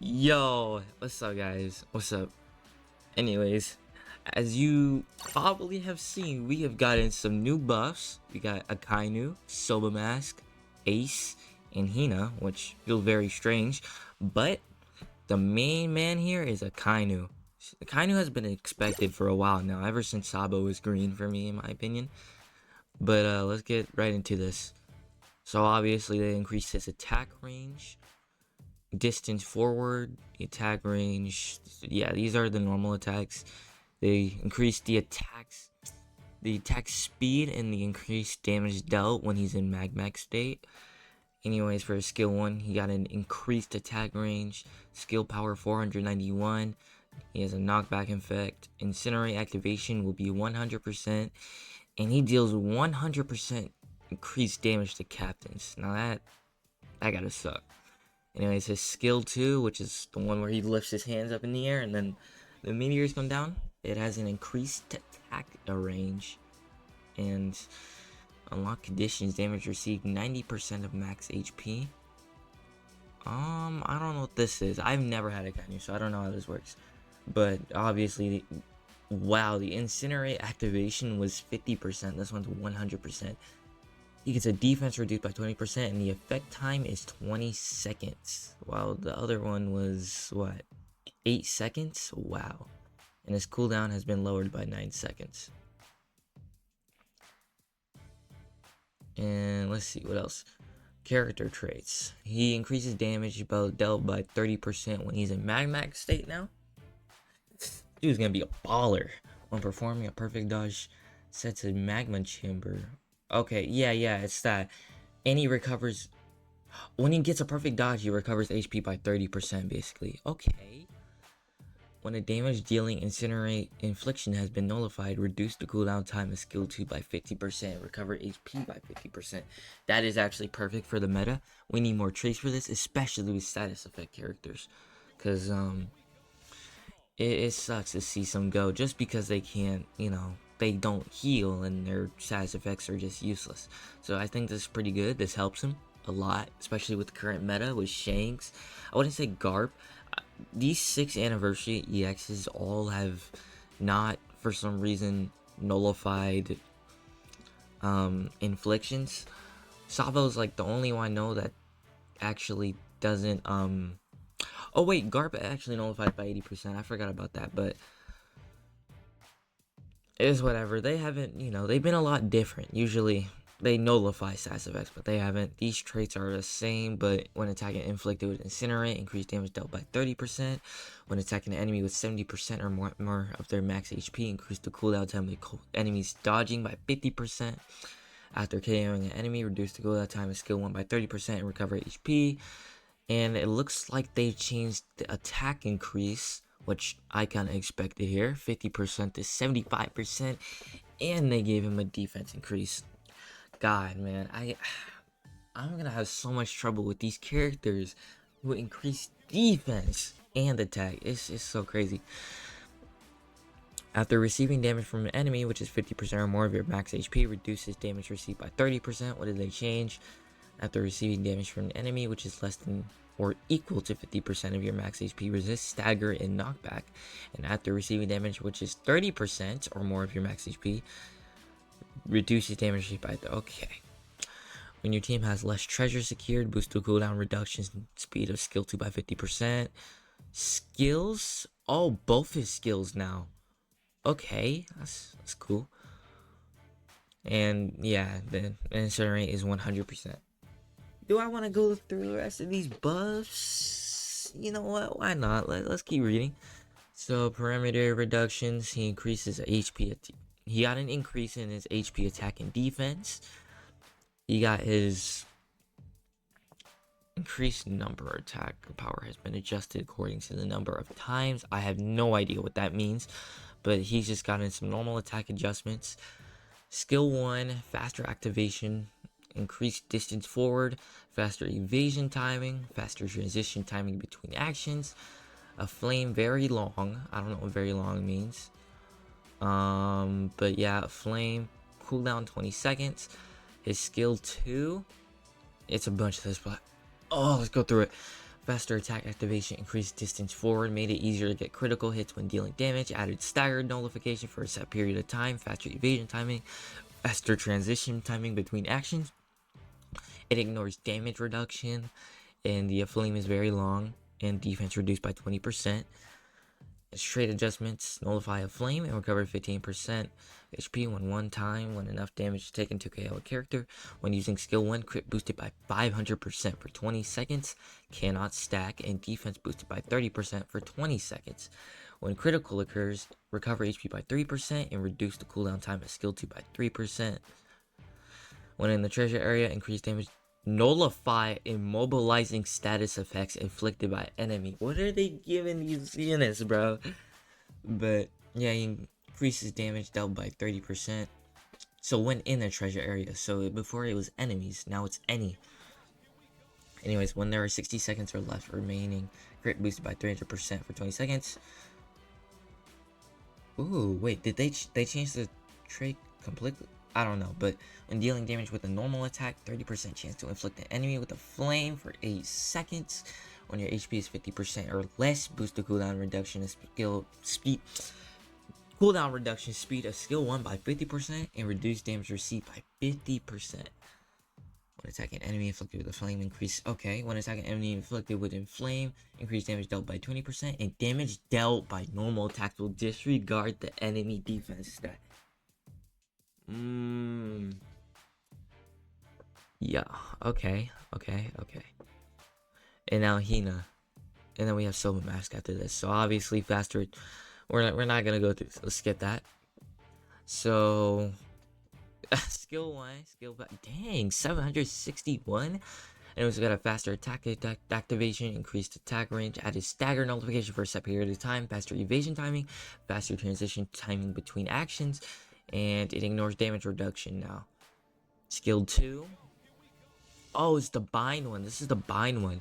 Yo, what's up guys? What's up? Anyways, as you probably have seen, we have gotten some new buffs. We got Akainu, Soba Mask, Ace, and Hina, which feel very strange. But the main man here is Akainu. Akainu has been expected for a while now, ever since Sabo was green for me, in my opinion. But let's get right into this. So obviously they increased his attack range, distance forward, the attack range. Yeah, these are the normal attacks. They increase the attack speed, and the increased damage dealt when he's in max state. Anyways, for his skill 1, he got an increased attack range, skill power 491. He has a knockback effect. Incinerate activation will be 100%, and he deals 100% increased damage to captains. Now that gotta suck. Anyways, his skill 2, which is the one where he lifts his hands up in the air and then the meteors come down, it has an increased attack range and unlock conditions. Damage received 90% of max HP. I don't know what this is. I've never had a Kainu, so I don't know how this works. But obviously, wow, the incinerate activation was 50%. This one's 100%. He gets a defense reduced by 20%, and the effect time is 20 seconds. While the other one was, what, 8 seconds? Wow. And his cooldown has been lowered by 9 seconds. And let's see, what else? Character traits. He increases damage dealt by 30% when he's in max state now. Dude's gonna be a baller. When performing a perfect dodge, sets a magma chamber. Okay, yeah, it's that. And he recovers... When he gets a perfect dodge, he recovers HP by 30%, basically. Okay. When a damage dealing incinerate infliction has been nullified, reduce the cooldown time of skill 2 by 50%, recover HP by 50%. That is actually perfect for the meta. We need more traits for this, especially with status effect characters. Because, it sucks to see some go just because they can't, they don't heal and their status effects are just useless. So I think this is pretty good. This helps him a lot, especially with the current meta with Shanks. I wouldn't say Garp. These 6th anniversary EXs all have not, for some reason, nullified inflictions. Sabo's like the only one I know that actually doesn't oh wait, Garp actually nullified by 80%. I forgot about that, but it is whatever. They haven't, they've been a lot different. Usually they nullify status effects, but they haven't. These traits are the same, but when attacking inflicted with incinerate, increased damage dealt by 30%. When attacking an enemy with 70% or more of their max HP, increase the cooldown time of enemies dodging by 50%. After KOing an enemy, reduce the cooldown time of skill 1 by 30% and recover HP. And it looks like they changed the attack increase, which I kind of expected here, 50% to 75%, and they gave him a defense increase. God, man, I'm gonna have so much trouble with these characters who increase defense and attack. It's so crazy. After receiving damage from an enemy, which is 50% or more of your max HP, reduces damage received by 30%. What did they change? After receiving damage from an enemy, which is less than or equal to 50% of your max HP, resist, stagger, and knockback. And after receiving damage, which is 30% or more of your max HP, reduces damage by... Okay. When your team has less treasure secured, boost the cooldown reductions and speed of skill 2 by 50%. Skills? Oh, both his skills now. Okay, that's cool. And yeah, the insert rate is 100%. Do I want to go through the rest of these buffs? You know what? Why not? Let's keep reading. So, parameter reductions. He increases HP. He got an increase in his HP attack and defense. He got his increased number attack power has been adjusted according to the number of times. I have no idea what that means, but he's just gotten some normal attack adjustments. Skill 1, faster activation, increased distance forward, faster evasion timing, faster transition timing between actions, a flame very long. I don't know what very long means. But yeah, flame, cooldown 20 seconds. His skill 2, it's a bunch of this, but oh, let's go through it. Faster attack activation increased distance forward, made it easier to get critical hits when dealing damage, added staggered nullification for a set period of time, faster evasion timing, faster transition timing between actions. It ignores damage reduction, and the flame is very long, and defense reduced by 20%. Its trait adjustments nullify a flame and recover 15% HP one time when enough damage is taken to KO a character. When using skill 1, crit boosted by 500% for 20 seconds, cannot stack, and defense boosted by 30% for 20 seconds. When critical occurs, recover HP by 3% and reduce the cooldown time of skill 2 by 3%. When in the treasure area, increase damage, nullify immobilizing status effects inflicted by enemy. What are they giving these units, bro? But yeah, he increases damage dealt by 30%. So when in a treasure area, so before it was enemies, now it's any. Anyways, when there are 60 seconds or left remaining, crit boosted by 300% for 20 seconds. Ooh, wait, did they change the trait completely? I don't know, but when dealing damage with a normal attack, 30% chance to inflict an enemy with a flame for 8 seconds. When your HP is 50% or less, boost the cooldown reduction of skill speed. Cooldown reduction speed of skill 1 by 50% and reduce damage received by 50%. When attacking enemy inflicted with a flame, increase. Okay, when attacking enemy inflicted with a flame, increase damage dealt by 20%, and damage dealt by normal attacks will disregard the enemy defense stat. Yeah, okay. And now Hina. And then we have Soba Mask after this. So obviously faster. We're not gonna go through. So let's skip that. So skill 1, dang, 761. And it's got a faster attack activation, increased attack range, added stagger nullification for a set period of time, faster evasion timing, faster transition timing between actions, and it ignores damage reduction now. Skill 2. Oh, it's the bind one. This is the bind one.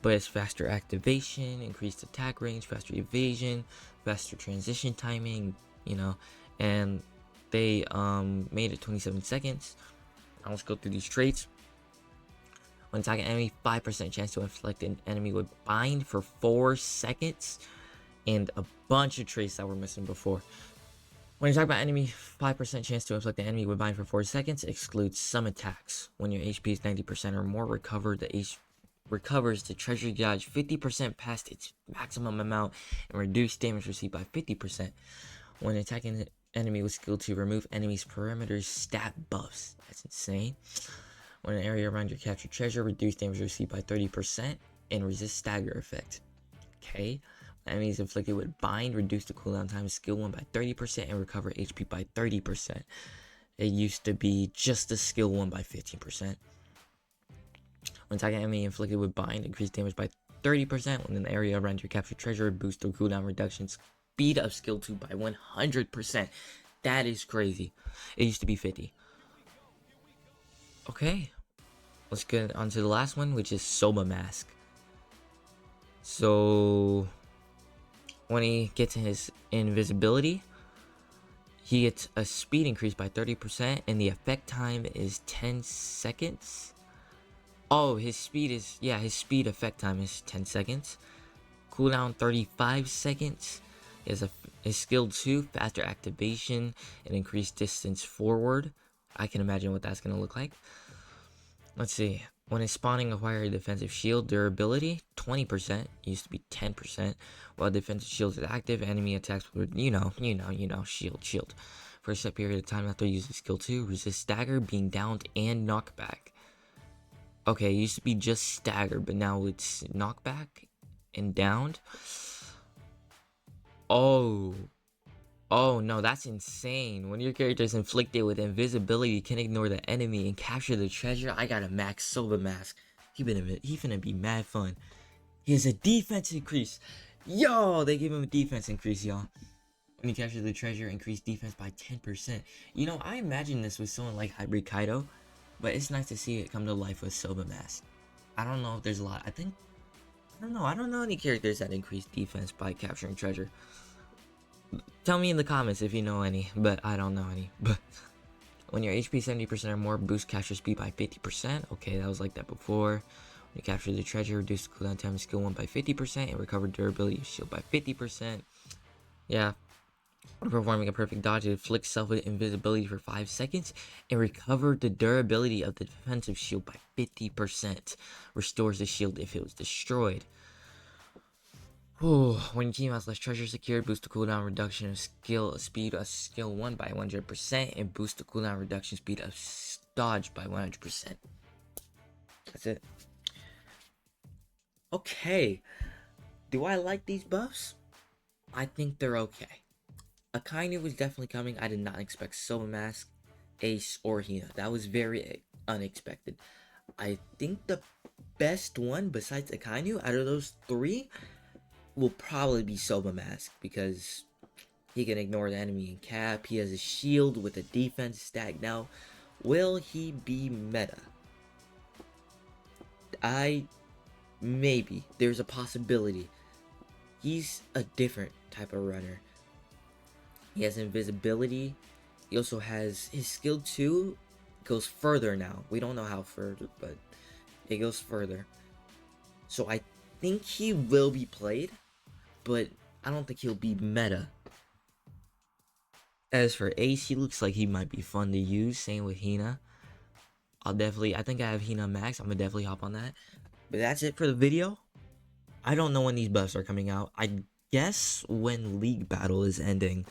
But it's faster activation, increased attack range, faster evasion, faster transition timing, you know. And they made it 27 seconds. Now let's go through these traits. When attacking enemy, 5% chance to inflict an enemy with bind for 4 seconds. And a bunch of traits that were missing before. When you talk about enemy, 5% chance to inflict the enemy with bind for 4 seconds. Excludes some attacks. When your HP is 90% or more, recovers the treasure gauge 50% past its maximum amount and reduce damage received by 50%. When attacking the enemy with skill 2, remove enemy's perimeter stat buffs. That's insane. When an area around your captured treasure, reduce damage received by 30% and resist stagger effect. Okay. Enemies inflicted with bind, reduce the cooldown time of skill 1 by 30% and recover HP by 30%. It used to be just the skill 1 by 15%. When attacking enemy inflicted with bind, increase damage by 30%. When an area around your captured treasure, boost the cooldown reduction speed of skill 2 by 100%. That is crazy. It used to be 50. Okay. Let's get on to the last one, which is Soba Mask. So when he gets his invisibility, he gets a speed increase by 30% and the effect time is 10 seconds. Oh, his speed effect time is 10 seconds. Cooldown 35 seconds. He has his skill 2, faster activation and increased distance forward. I can imagine what that's going to look like. Let's see. When it's spawning, acquire a defensive shield. Durability 20%, used to be 10%. While defensive shield is active, enemy attacks with shield. For a set period of time after using skill 2, resist stagger, being downed, and knockback. Okay, it used to be just stagger, but now it's knockback and downed. Oh no, that's insane. When your character is inflicted with invisibility, you can ignore the enemy and capture the treasure. I got a max Soba Mask. He finna be mad fun. He has a defense increase. Yo, they gave him a defense increase, y'all. When you capture the treasure, increase defense by 10%. You know, I imagine this with someone like Hybrid Kaido, but it's nice to see it come to life with Soba Mask. I don't know if there's a lot. I don't know any characters that increase defense by capturing treasure. Tell me in the comments if you know any, but I don't know any. But when your HP 70% or more, boost capture speed by 50%. Okay, that was like that before. You capture the treasure, reduce the cooldown time of skill 1 by 50%, and recover durability of shield by 50%. Yeah. Performing a perfect dodge, it inflicts self invisibility for 5 seconds and recover the durability of the defensive shield by 50%. Restores the shield if it was destroyed. Ooh, when your team has less treasure secured, boost the cooldown reduction of skill speed of skill 1 by 100% and boost the cooldown reduction speed of dodge by 100%. That's it. Okay. Do I like these buffs? I think they're okay. Akainu was definitely coming. I did not expect Silver Mask, Ace, or Hina. That was very unexpected. I think the best one besides Akainu out of those three will probably be Silver Mask because he can ignore the enemy in cap. He has a shield with a defense stack. Now, will he be meta? Maybe. There's a possibility. He's a different type of runner. He has invisibility. He also has his skill 2 goes further now. We don't know how further, but it goes further. So I think he will be played, but I don't think he'll be meta. As for Ace, he looks like he might be fun to use. Same with Hina. I think I have Hina max. I'm gonna definitely hop on that. But that's it for the video. I don't know when these buffs are coming out. I guess when League Battle is ending,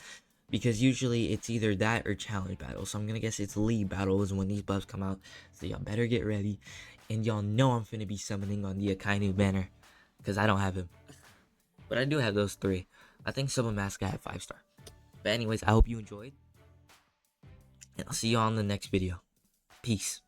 because usually it's either that or Challenge Battle. So I'm gonna guess it's League Battle is when these buffs come out. So y'all better get ready. And y'all know I'm finna be summoning on the Akainu banner, because I don't have him. But I do have those three. I think Silver Mask I have 5-star. But anyways, I hope you enjoyed. And I'll see you on the next video. Peace.